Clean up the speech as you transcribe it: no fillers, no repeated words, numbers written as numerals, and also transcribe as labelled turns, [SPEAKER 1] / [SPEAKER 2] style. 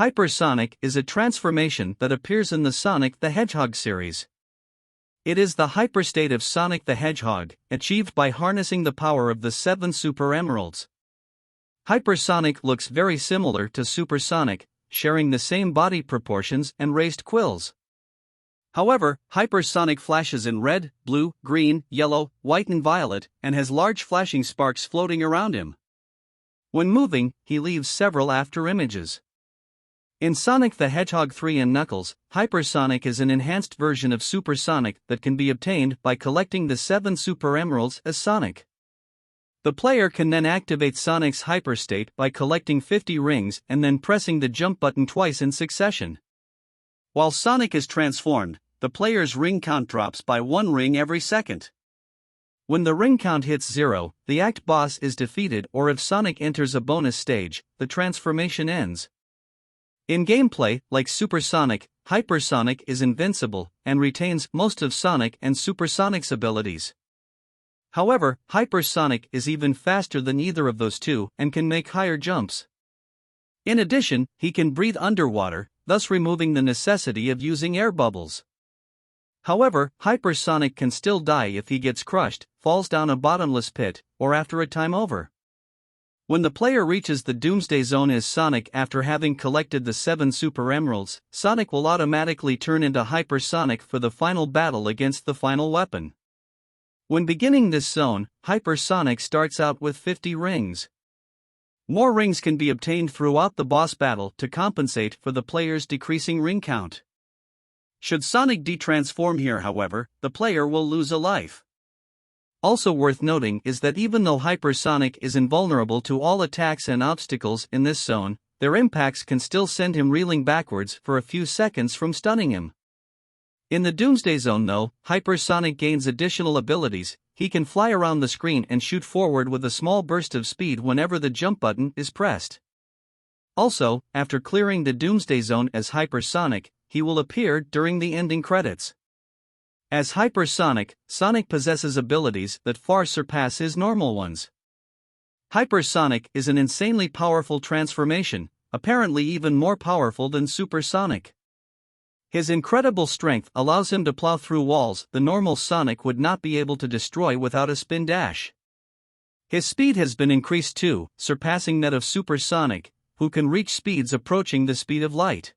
[SPEAKER 1] Hypersonic is a transformation that appears in the Sonic the Hedgehog series. It is the hyperstate of Sonic the Hedgehog, achieved by harnessing the power of the 7 Super Emeralds. Hypersonic looks very similar to Supersonic, sharing the same body proportions and raised quills. However, Hypersonic flashes in red, blue, green, yellow, white and violet, and has large flashing sparks floating around him. When moving, he leaves several afterimages. In Sonic the Hedgehog 3 and Knuckles, Hypersonic is an enhanced version of Supersonic that can be obtained by collecting the 7 Super Emeralds as Sonic. The player can then activate Sonic's hyperstate by collecting 50 rings and then pressing the jump button twice in succession. While Sonic is transformed, the player's ring count drops by 1 ring every second. When the ring count hits 0, the act boss is defeated, or if Sonic enters a bonus stage, the transformation ends. In gameplay, like Supersonic, Hypersonic is invincible and retains most of Sonic and Supersonic's abilities. However, Hypersonic is even faster than either of those two and can make higher jumps. In addition, he can breathe underwater, thus removing the necessity of using air bubbles. However, Hypersonic can still die if he gets crushed, falls down a bottomless pit, or after a time over. When the player reaches the Doomsday Zone as Sonic after having collected the 7 Super Emeralds, Sonic will automatically turn into Hypersonic for the final battle against the final weapon. When beginning this zone, Hypersonic starts out with 50 rings. More rings can be obtained throughout the boss battle to compensate for the player's decreasing ring count. Should Sonic de-transform here, however, the player will lose a life. Also worth noting is that even though Hypersonic is invulnerable to all attacks and obstacles in this zone, their impacts can still send him reeling backwards for a few seconds from stunning him. In the Doomsday Zone though, Hypersonic gains additional abilities. He can fly around the screen and shoot forward with a small burst of speed whenever the jump button is pressed. Also, after clearing the Doomsday Zone as Hypersonic, he will appear during the ending credits. As Hypersonic, Sonic possesses abilities that far surpass his normal ones. Hypersonic is an insanely powerful transformation, apparently even more powerful than Supersonic. His incredible strength allows him to plow through walls the normal Sonic would not be able to destroy without a spin dash. His speed has been increased too, surpassing that of Supersonic, who can reach speeds approaching the speed of light.